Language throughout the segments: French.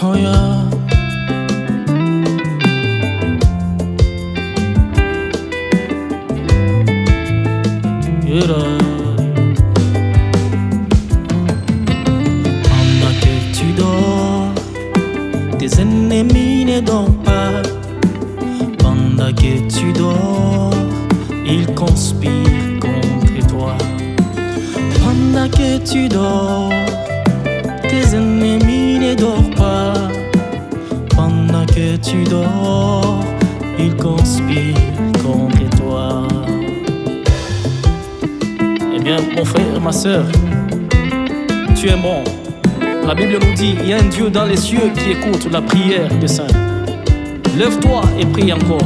Oh yeah. Yeah. Pendant que tu dors, tes ennemis ne dorment pas. Pendant que tu dors, ils conspirent contre toi. Pendant que tu dors, tes ennemis ne dorment pas. Pendant que tu dors, ils conspirent contre toi. Eh bien, mon frère, ma soeur, tu es bon. La Bible nous dit, il y a un Dieu dans les cieux qui écoute la prière des saints. Lève-toi et prie encore.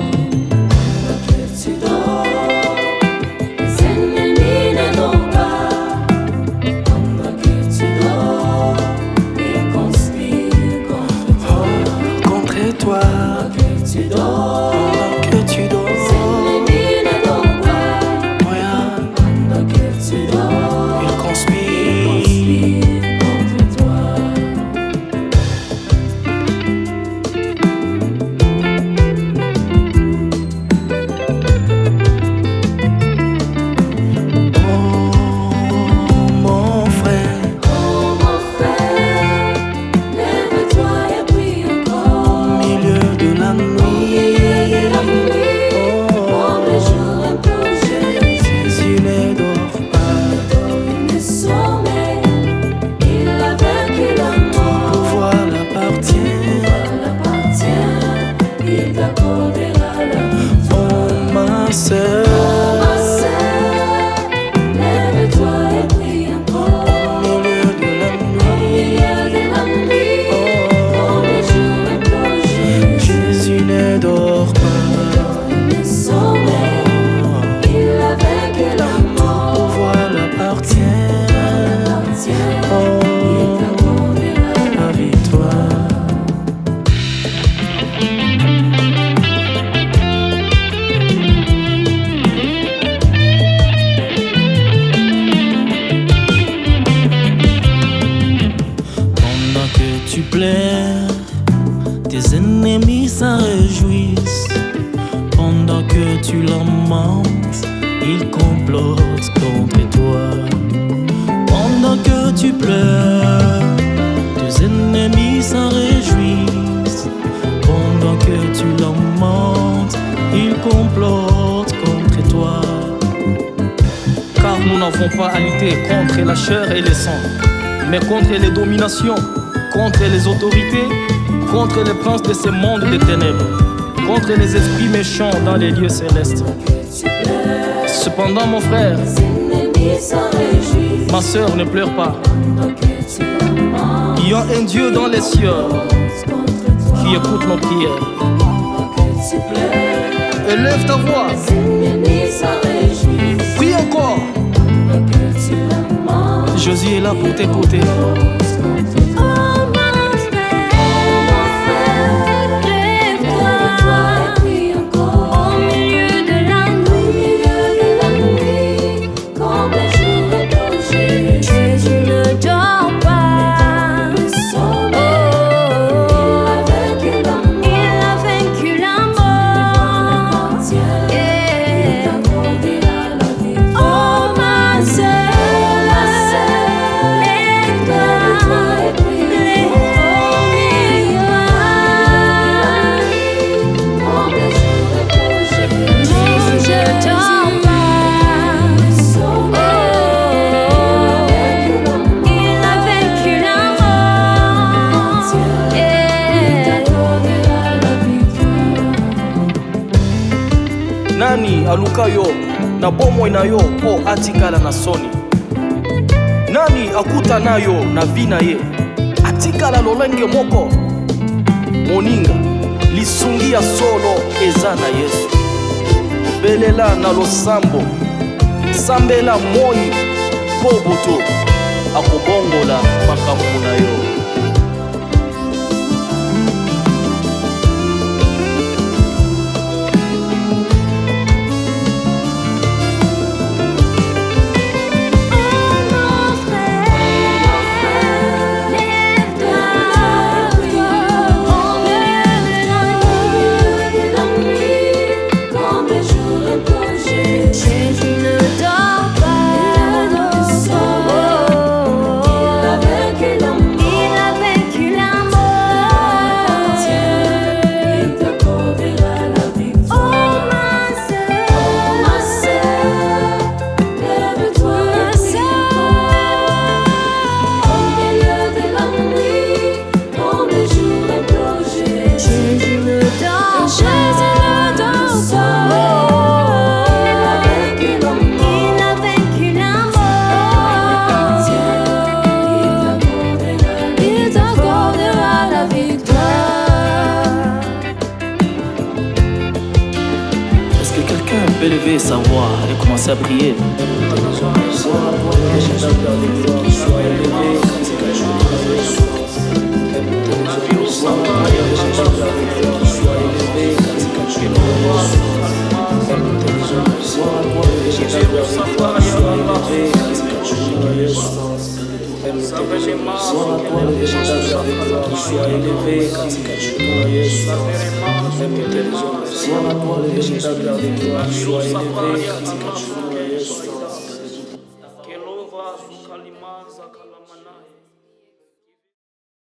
Tu pleures, tes ennemis s'en réjouissent. Pendant que tu lamentes, ils complotent contre toi. Pendant que tu pleures, tes ennemis s'en réjouissent. Pendant que tu lamentes, ils complotent contre toi. Car nous n'avons pas à lutter contre la chair et le sang, mais contre les dominations, contre les autorités, contre les princes de ce monde des ténèbres, contre les esprits méchants dans les lieux célestes. Cependant, mon frère, ma soeur, ne pleure pas. Il y a un Dieu dans les cieux qui écoute nos prières. Élève ta voix, prie encore. Jésus est là pour t'écouter. Nani aluka yo na bomoi na yo po atikala na soni? Nani akuta na yo na vina ye atikala lolenge moko? Moninga lisungia solo eza na Yesu. Belela na losambo, sambela moi po boto akobongola makambo na yo. élever sa voix et commencer à prier. Sois la gloire, les végétales, sois élevé,